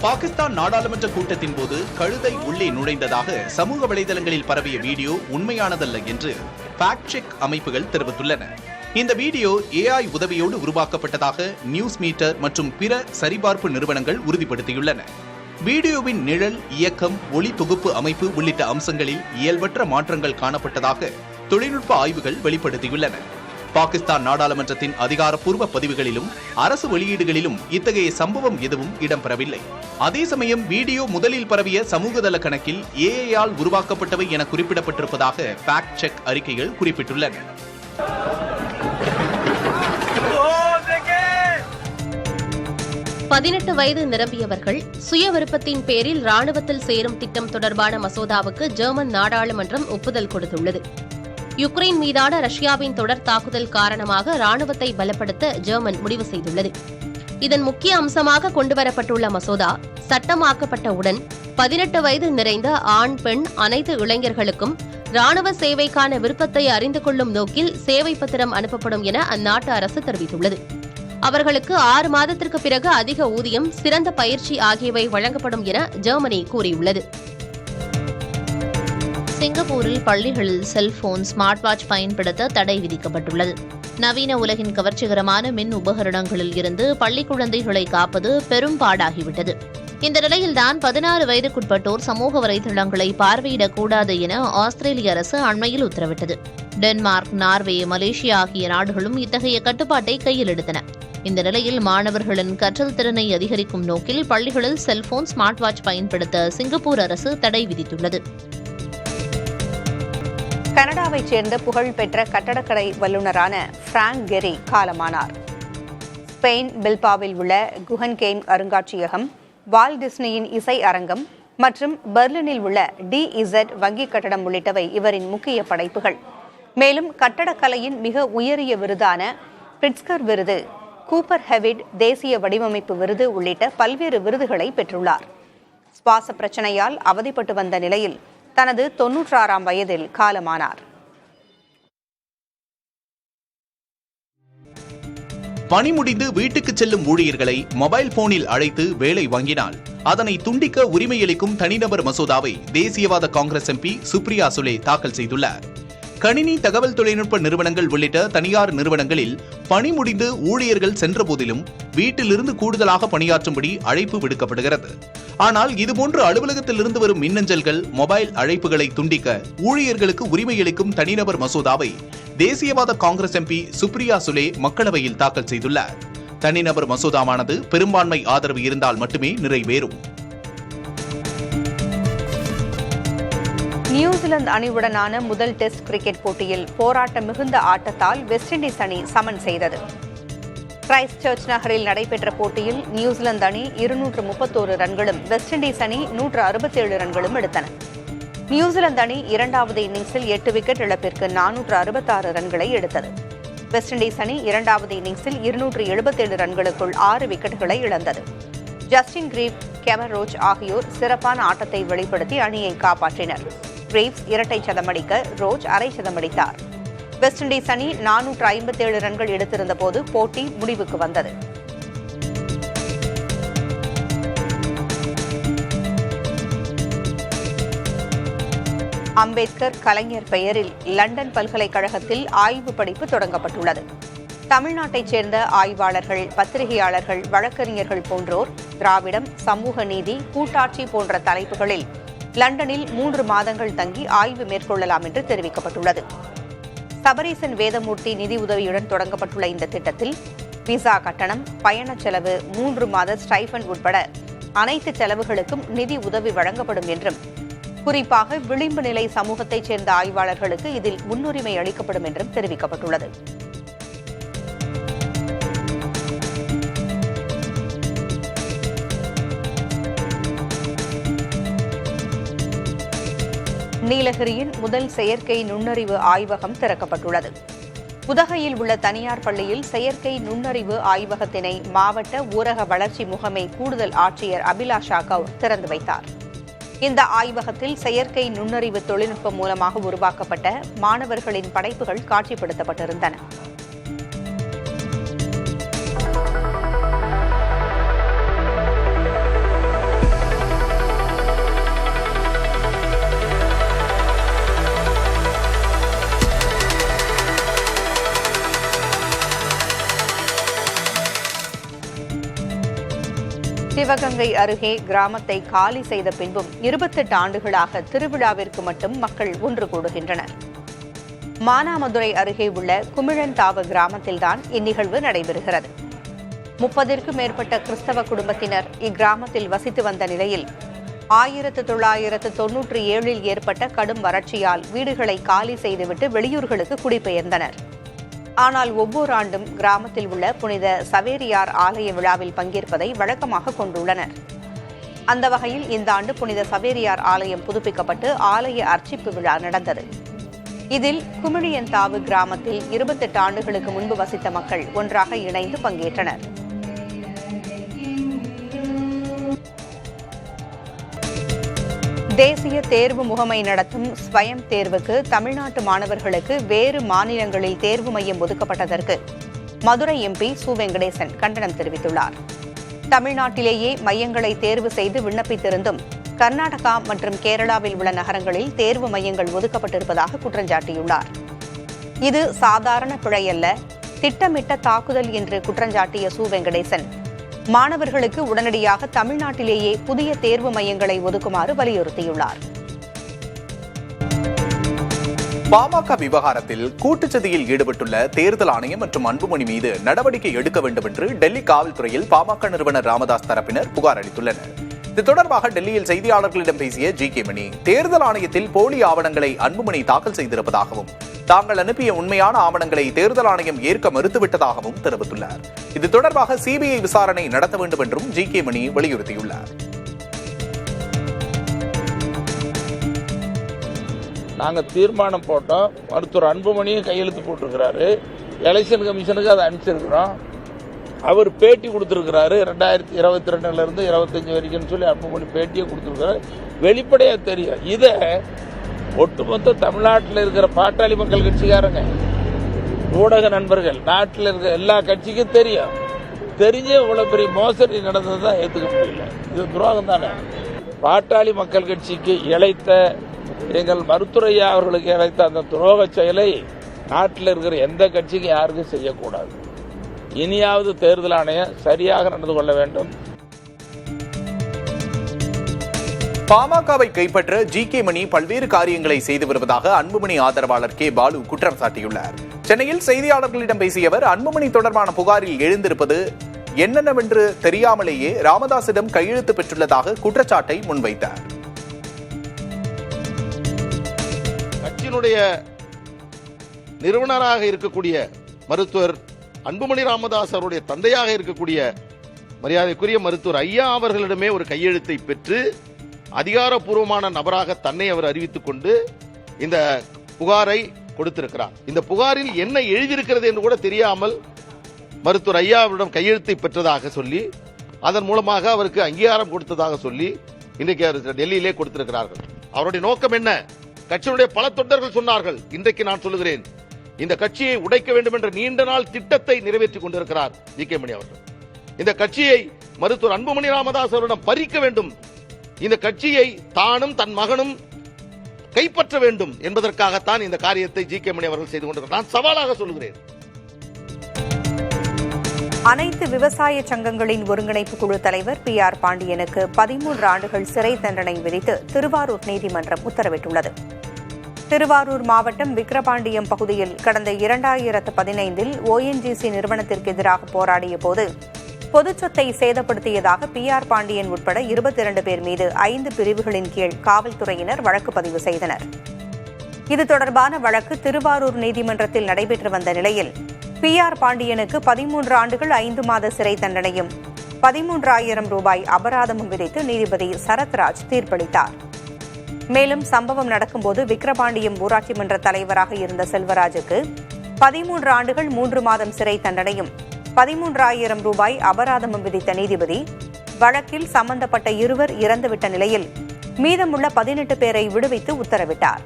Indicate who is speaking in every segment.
Speaker 1: பாகிஸ்தான் நாடாளுமன்ற கூட்டத்தின் போது கழுதை உள்ளே நுழைந்ததாக சமூக வலைதளங்களில் பரவிய வீடியோ உண்மையானதல்ல என்று ஃபேக்ட் செக் அமைப்புகள் தெரிவித்துள்ளன. இந்த வீடியோ AI உதவியோடு உருவாக்கப்பட்டதாக நியூஸ் மீட்டர் மற்றும் பிற சரிபார்ப்பு நிறுவனங்கள் உறுதிப்படுத்தியுள்ளன. வீடியோவின் நிழல், இயக்கம், ஒளி தொகுப்பு அமைப்பு உள்ளிட்ட அம்சங்களில் இயல்பற்ற மாற்றங்கள் காணப்பட்டதாக தொழில்நுட்ப ஆய்வுகள் வெளிப்படுத்தியுள்ளன. பாகிஸ்தான் நாடாளுமன்றத்தின் அதிகாரப்பூர்வ பதிவுகளிலும் அரசு வெளியீடுகளிலும் இத்தகைய சம்பவம் எதுவும் இடம்பெறவில்லை. அதே சமயம் வீடியோ முதலில் பரவிய சமூகதள கணக்கில் AI-ஆல் உருவாக்கப்பட்டவை என குறிப்பிடப்பட்டிருப்பதாக ஃபேக்ட் செக் அறிக்கைகள் குறிப்பிட்டுள்ளன.
Speaker 2: பதினெட்டு வயது நிரம்பியவர்கள் சுய விருப்பத்தின் பேரில் ராணுவத்தில் சேரும் திட்டம் தொடர்பான மசோதாவுக்கு ஜெர்மன் நாடாளுமன்றம் ஒப்புதல் கொடுத்துள்ளது. யுக்ரைன் மீதான ரஷ்யாவின் தொடர் தாக்குதல் காரணமாக ராணுவத்தை பலப்படுத்த ஜெர்மன் முடிவு செய்துள்ளது. இதன் முக்கிய அம்சமாக கொண்டுவரப்பட்டுள்ள மசோதா சட்டமாக்கப்பட்டவுடன் 18 வயது நிறைந்த ஆண், பெண் அனைத்து இளைஞர்களுக்கும் ராணுவ சேவைக்கான விருப்பத்தை அறிந்து கொள்ளும் நோக்கில் சேவை பத்திரம் அனுப்பப்படும் என அந்நாட்டு அரசு தெரிவித்துள்ளது. அவர்களுக்கு 6 மாதத்திற்கு பிறகு அதிக ஊதியம், சிறந்த பயிற்சி ஆகியவை வழங்கப்படும் என ஜெர்மனி கூறியுள்ளது. சிங்கப்பூரில் பள்ளிகளில் செல்போன், ஸ்மார்ட் வாட்ச் பயன்படுத்த தடை விதிக்கப்பட்டுள்ளது. நவீன உலகின் கவர்ச்சிகரமான மின் உபகரணங்களில் இருந்து பள்ளி குழந்தைகளை காப்பது பெரும் பாடாகிவிட்டது. இந்த நிலையில்தான் 16 வயதுக்குட்பட்டோர் சமூக வலைதளங்களை பார்வையிடக்கூடாது என ஆஸ்திரேலிய அரசு அண்மையில் உத்தரவிட்டது. டென்மார்க், நார்வே, மலேசியா ஆகிய நாடுகளும் இத்தகைய கட்டுப்பாட்டை கையில் எடுத்தன. இந்த நிலையில் மாணவர்களின் கற்றல் திறனை அதிகரிக்கும் நோக்கில் பள்ளிகளில் செல்போன், ஸ்மார்ட் வாட்ச் பயன்படுத்த சிங்கப்பூர் அரசு தடை விதித்துள்ளது.
Speaker 3: கனடாவைச் சேர்ந்த புகழ்பெற்ற கட்டடக்கலை வல்லுநரான பிராங்க் கெரி காலமானார். ஸ்பெயின் பில்பாவில் உள்ள குகன்கெய்ம் அருங்காட்சியகம், வால்ட் டிஸ்னியின் இசை அரங்கம் மற்றும் பெர்லினில் உள்ள DZ வங்கி கட்டடம் உள்ளிட்டவை இவரின் முக்கிய படைப்புகள். மேலும் கட்டடக்கலையின் மிக உயரிய விருதான பிரிட்ஸ்கர் விருது, கூப்பர் ஹெவிட் தேசிய வடிவமைப்பு விருது உள்ளிட்ட பல்வேறு விருதுகளை பெற்றுள்ளார். சுவாச பிரச்சனையால் அவதிப்பட்டு வந்த நிலையில் தனது 96ஆம் வயதில் காலமானார்.
Speaker 1: பணி முடிந்து வீட்டுக்கு செல்லும் ஊழியர்களை மொபைல் போனில் அழைத்து வேலை வாங்கினால் அதனை துண்டிக்க உரிமையளிக்கும் தனிநபர் மசோதாவை தேசியவாத காங்கிரஸ் MP சுப்ரியா சுலே தாக்கல் செய்துள்ளார். கணினி தகவல் தொழில்நுட்ப நிறுவனங்கள் உள்ளிட்ட தனியார் நிறுவனங்களில் பணி முடிந்து ஊழியர்கள் சென்ற போதிலும் வீட்டிலிருந்து கூடுதலாக பணியாற்றும்படி அழைப்பு விடுக்கப்படுகிறது. ஆனால் இதுபோன்று அலுவலகத்திலிருந்து வரும் மின்னஞ்சல்கள், மொபைல் அழைப்புகளை துண்டிக்க ஊழியர்களுக்கு உரிமையளிக்கும் தனிநபர் மசோதாவை தேசியவாத காங்கிரஸ் MP சுப்ரியா சுலே மக்களவையில் தாக்கல் செய்துள்ளார். தனிநபர் மசோதாவானது பெரும்பான்மை ஆதரவு இருந்தால் மட்டுமே நிறைவேறும்.
Speaker 3: நியூசிலாந்து அணியுடனான முதல் டெஸ்ட் கிரிக்கெட் போட்டியில் போராட்டம் மிகுந்த ஆட்டத்தால் வெஸ்ட் இண்டீஸ் அணி சமன் செய்தது. கிரைஸ்ட் சர்ச் நகரில் நடைபெற்ற போட்டியில் நியூசிலாந்து அணி 231 ரன்களும், வெஸ்ட் இண்டீஸ் அணி 167 ரன்களும் எடுத்தன. நியூசிலாந்து அணி இரண்டாவது இன்னிங்ஸில் 8 விக்கெட் இழப்பிற்கு 466 ரன்களை எடுத்தது. வெஸ்ட் இண்டீஸ் அணி இரண்டாவது இன்னிங்ஸில் 277 ரன்களுக்குள் 6 விக்கெட்டுகளை இழந்தது. ஜஸ்டின் கிரீவ், கெமர் ரோச் ஆகியோர் சிறப்பான ஆட்டத்தை வெளிப்படுத்தி அணியை காப்பாற்றினர். கிரீவ்ஸ் இரட்டை சதமடிக்க, ரோச் அரை சதமடித்தார். வெஸ்ட் இண்டீஸ் அணி 457 ரன்கள் எடுத்திருந்த போது போட்டி முடிவுக்கு வந்தது. அம்பேத்கர் கலைஞர் பெயரில் லண்டன் பல்கலைக்கழகத்தில் ஆய்வு படிப்பு தொடங்கப்பட்டுள்ளது. தமிழ்நாட்டைச் சேர்ந்த ஆய்வாளர்கள், பத்திரிகையாளர்கள், வழக்கறிஞர்கள் போன்றோர் திராவிடம், சமூக நீதி, கூட்டாட்சி போன்ற தலைப்புகளில் லண்டனில் 3 மாதங்கள் தங்கி ஆய்வு மேற்கொள்ளலாம் என்று தெரிவிக்கப்பட்டுள்ளது. சபரீசன் வேதமூர்த்தி நிதி உதவியுடன் தொடங்கப்பட்டுள்ள இந்த திட்டத்தில் விசா கட்டணம், பயண செலவு, 3 மாத ஸ்டைஃபண்ட் உட்பட அனைத்து செலவுகளுக்கும் நிதி உதவி வழங்கப்படும் என்றும், குறிப்பாக விளிம்பு நிலை சமூகத்தைச் சேர்ந்த ஆய்வாளர்களுக்கு இதில் முன்னுரிமை அளிக்கப்படும் என்றும் தெரிவிக்கப்பட்டுள்ளது. நீலகிரியின் முதல் செயற்கை நுண்ணறிவு ஆய்வகம் திறக்கப்பட்டுள்ளது. உதகையில் உள்ள தனியார் பள்ளியில் செயற்கை நுண்ணறிவு ஆய்வகத்தினை மாவட்ட ஊரக வளர்ச்சி முகமை கூடுதல் ஆட்சியர் அபிலாஷா கவுர் திறந்து வைத்தார். இந்த ஆய்வகத்தில் செயற்கை நுண்ணறிவு தொழில்நுட்பம் மூலமாக உருவாக்கப்பட்ட மாணவர்களின் படைப்புகள் காட்சிப்படுத்தப்பட்டிருந்தன. சிவகங்கை அருகே கிராமத்தை காலி செய்த பின்பும் 28 ஆண்டுகளாக திருவிழாவிற்கு மட்டும் மக்கள் ஒன்று கூடுகின்றனர். மானாமதுரை அருகே உள்ள குமிழன்தாவு கிராமத்தில்தான் இந்நிகழ்வு நடைபெறுகிறது. 30ற்கும் மேற்பட்ட கிறிஸ்தவ குடும்பத்தினர் இக்கிராமத்தில் வசித்து வந்த நிலையில் 1997இல் ஏற்பட்ட கடும் வறட்சியால் வீடுகளை காலி செய்துவிட்டு வெளியூர்களுக்கு குடிபெயர்ந்தனர். ஆனால் ஒவ்வொரு ஆண்டும் கிராமத்தில் உள்ள புனித சவேரியார் ஆலய விழாவில் பங்கேற்பதை வழக்கமாக கொண்டுள்ளனர். அந்த வகையில் இந்த ஆண்டு புனித சவேரியார் ஆலயம் புதுப்பிக்கப்பட்டு ஆலய அர்ச்சிப்பு விழா நடந்தது. இதில் குமிழியன்தாவு கிராமத்தில் 28 ஆண்டுகளுக்கு முன்பு வசித்த மக்கள் ஒன்றாக இணைந்து பங்கேற்றனர். தேசிய தேர்வு முகமை நடத்தும் ஸ்வயம் தேர்வுக்கு தமிழ்நாட்டு மாணவர்களுக்கு வேறு மாநிலங்களில் தேர்வு மையம் ஒதுக்கப்பட்டதற்கு மதுரை எம்பி சு வெங்கடேசன் கண்டனம் தெரிவித்துள்ளார். தமிழ்நாட்டிலேயே மையங்களை தேர்வு செய்து விண்ணப்பித்திருந்தும் கர்நாடகா மற்றும் கேரளாவில் உள்ள நகரங்களில் தேர்வு மையங்கள் ஒதுக்கப்பட்டிருப்பதாக குற்றஞ்சாட்டியுள்ளார். இது சாதாரண பிழை அல்ல, திட்டமிட்ட தாக்குதல் என்று குற்றஞ்சாட்டிய சு வெங்கடேசன் மாணவர்களுக்கு உடனடியாக தமிழ்நாட்டிலேயே புதிய தேர்வு மையங்களை ஒதுக்குமாறு வலியுறுத்தியுள்ளார்.
Speaker 1: பாமக விவகாரத்தில் கூட்டுச்சதியில் ஈடுபட்டுள்ள தேர்தல் ஆணையம் மற்றும் அன்புமணி மீது நடவடிக்கை எடுக்க வேண்டும் என்று டெல்லி காவல்துறையில் பாமக நிறுவனர் ராமதாஸ் தரப்பினர் புகார் அளித்துள்ளனர். இது தொடர்பாக டெல்லியில் செய்தியாளர்களிடம் பேசிய ஜி.கே. மணி, தேர்தல் ஆணையத்தில் போலி ஆவணங்களை அன்புமணி தாக்கல் செய்திருப்பதாகவும் தாங்கள் அனுப்பிய உண்மையான ஆவணங்களை தேர்தல் ஆணையம் ஏற்க மறுத்துவிட்டதாகவும் தெரிவித்துள்ளார். இது தொடர்பாக சிபிஐ விசாரணை நடத்த வேண்டும் என்றும் ஜி.கே. மணி வலியுறுத்தியுள்ளார்.
Speaker 4: நாங்கள் தீர்மானம் போட்டோம், மருத்துவர் அன்புமணியும் கையெழுத்து போட்டிருக்கிறாரு, எலெக்ஷன் கமிஷனுக்கு அதை அனுப்பிச்சிருக்கிறோம். அவர் பேட்டி கொடுத்திருக்கிறாரு, 2022 இருந்து 25 வரைக்கும் சொல்லி அன்புமணி பேட்டியை கொடுத்திருக்கிறாரு. வெளிப்படையாக தெரியும். இதை ஒட்டுமொத்த தமிழ்நாட்டில் இருக்கிற பாட்டாளி மக்கள் கட்சிக்காரங்க, ஊடக நண்பர்கள், நாட்டில் இருக்கிற எல்லா கட்சிக்கும் தெரியும். தெரிஞ்ச இவ்வளவு பெரிய மோசடி நடந்தது தான் ஏற்றுக்க முடியல. இது துரோகம் தானே. பாட்டாளி மக்கள் கட்சிக்கு இழைத்த, எங்கள் மருத்துவரையா அவர்களுக்கு இழைத்த அந்த துரோக செயலை நாட்டில் இருக்கிற எந்த கட்சிக்கும் யாருக்கும் செய்யக்கூடாது. இனியாவது தேர்தல் ஆணையம் சரியாக நடந்து கொள்ள வேண்டும்.
Speaker 1: பாமகவை கைப்பற்ற ஜி.கே. மணி பல்வேறு காரியங்களை செய்து வருவதாக அன்புமணி ஆதரவாளர் கே. பாலு குற்றம் சாட்டியுள்ளார். சென்னையில் செய்தியாளர்களிடம் பேசிய அவர், அன்புமணி தொடர்பான புகாரில் எழுந்திருப்பது என்னென்னவென்று தெரியாமலேயே ராமதாசிடம் கையெழுத்து பெற்றுள்ளதாக குற்றச்சாட்டை முன்வைத்தார்.
Speaker 5: கட்சியினுடைய நிறுவனராக இருக்கக்கூடிய மருத்துவர் அன்புமணி ராமதாஸ் அவருடைய தந்தையாக இருக்கக்கூடிய மரியாதைக்குரிய மருத்துவர் ஐயா அவர்களிடமே ஒரு கையெழுத்தை பெற்று அதிகாரப்பூர்வமான நபராக தன்னை அவர் அறிவித்துக் கொண்டு இந்த புகாரை கொடுத்திருக்கிறார். இந்த புகாரில் என்ன எழுதியிருக்கிறது என்று கூட தெரியாமல் மருத்துவர் ஐயாவிடம் கையெழுத்தை பெற்றதாக சொல்லி, அதன் மூலமாக அவருக்கு அங்கீகாரம் கொடுத்ததாக சொல்லி இன்றைக்கு டெல்லியிலே கொடுத்திருக்கிறார்கள். அவருடைய நோக்கம் என்ன? கட்சியினுடைய பல தொண்டர்கள் சொன்னார்கள். இன்றைக்கு நான் சொல்லுகிறேன், இந்த கட்சியை உடைக்க வேண்டும் என்ற நீண்ட நாள் திட்டத்தை நிறைவேற்றிக் கொண்டிருக்கிறார் ஜி.கே. மணி அவர்கள். இந்த கட்சியை மருத்துவர் அன்புமணி ராமதாஸ் அவரிடம் பறிக்க வேண்டும், இந்த கட்சியை தானும் தன் மகனும் கைப்பற்ற வேண்டும் என்பதற்காகத்தான் இந்த காரியத்தை ஜி.கே. மணி அவர்கள் செய்து கொண்டிருக்கிறார். நான் சவாலாக சொல்கிறேன்.
Speaker 3: அனைத்து விவசாய சங்கங்களின் ஒருங்கிணைப்பு குழு தலைவர் PR பாண்டியனுக்கு 13 ஆண்டுகள் சிறை தண்டனை விதித்து திருவாரூர் நீதிமன்றம் உத்தரவிட்டுள்ளது. திருவாரூர் மாவட்டம் விக்கிரபாண்டியம் பகுதியில் கடந்த 2015இல் ONGC நிறுவனத்திற்கு எதிராக போராடிய போது பொதுச் சொத்தை சேதப்படுத்தியதாக PR பாண்டியன் உட்பட 22 பேர் மீது 5 பிரிவுகளின் கீழ் காவல்துறையினர் வழக்கு பதிவு செய்தனர். இது தொடர்பான வழக்கு திருவாரூர் நீதிமன்றத்தில் நடைபெற்று வந்த நிலையில் PR பாண்டியனுக்கு 13 ஆண்டுகள் 5 மாத சிறை தண்டனையும் 13,000 ரூபாய் அபராதமும் விதித்து நீதிபதி சரத்ராஜ் தீர்ப்பளித்தார். மேலும் சம்பவம் நடக்கும்போது விக்கிரபாண்டியம் ஊராட்சி மன்ற தலைவராக இருந்த செல்வராஜுக்கு 13 ஆண்டுகள் 3 மாதம் சிறை தண்டனையும் 13,000 ரூபாய் அபராதமும் விதித்த நீதிபதி வழக்கில் சம்பந்தப்பட்ட இருவர் இறந்துவிட்ட நிலையில் மீதமுள்ள 18 பேரை விடுவித்து உத்தரவிட்டார்.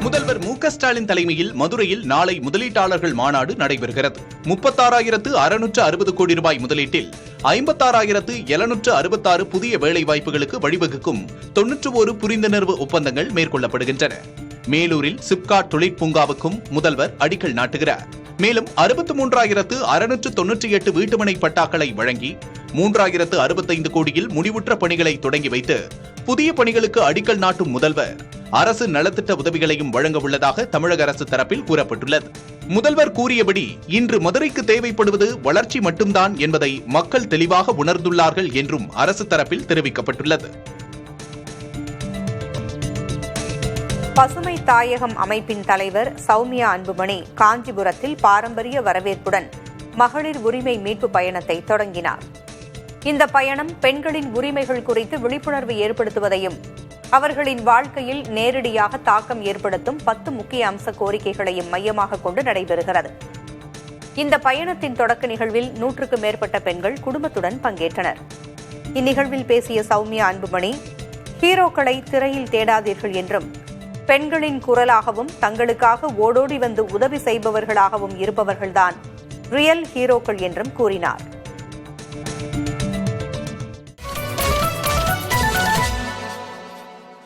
Speaker 1: முதல்வர் மு.க. ஸ்டாலின் தலைமையில் மதுரையில் நாளை முதலீட்டாளர்கள் மாநாடு நடைபெறுகிறது. 36,660 கோடி ரூபாய் முதலீட்டில் 56,766 புதிய வேலைவாய்ப்புகளுக்கு வழிவகுக்கும் 91 புரிந்துணர்வு ஒப்பந்தங்கள் மேற்கொள்ளப்படுகின்றன. மேலூரில் சிப்காட் தொழிற்பூங்காவுக்கும் முதல்வர் அடிக்கல் நாட்டுகிறார். மேலும் 63,698 வீட்டுமனை பட்டாக்களை வழங்கி 3,065 கோடியில் முடிவுற்ற பணிகளை தொடங்கி வைத்து புதிய பணிகளுக்கு அடிக்கல் நாட்டும் முதல்வர் அரசு நலத்திட்ட உதவிகளையும் வழங்க உள்ளதாக தமிழக அரசு தரப்பில் கூறப்பட்டுள்ளது. முதல்வர் கூறியபடி இன்று மதுரைக்கு தேவைப்படுவது வளர்ச்சி மட்டும்தான் என்பதை மக்கள் தெளிவாக உணர்ந்துள்ளார்கள் என்றும் அரசு தரப்பில் தெரிவிக்கப்பட்டுள்ளது.
Speaker 3: பசுமை தாயகம் அமைப்பின் தலைவர் சௌமியா அன்புமணி காஞ்சிபுரத்தில் பாரம்பரிய வரவேற்புடன் மகளிர் உரிமை மீட்பு பயணத்தை தொடங்கினார். இந்த பயணம் பெண்களின் உரிமைகள் குறித்து விழிப்புணர்வு ஏற்படுத்துவதையும் அவர்களின் வாழ்க்கையில் நேரடியாக தாக்கம் ஏற்படுத்தும் 10 முக்கிய அம்ச கோரிக்கைகளையும் மையமாக கொண்டு நடைபெறுகிறது. இந்த பயணத்தின் தொடக்க நிகழ்வில் 100க்கும் மேற்பட்ட பெண்கள் குடும்பத்துடன் பங்கேற்றனர். இந்நிகழ்வில் பேசிய சௌமியா அன்புமணி, ஹீரோக்களை திரையில் தேடாதீர்கள் என்றும் பெண்களின் குரலாகவும் தங்களுக்காக ஓடோடி வந்து உதவி செய்பவர்களாகவும் இருப்பவர்கள்தான் ரியல் ஹீரோக்கள் என்றும் கூறினார்.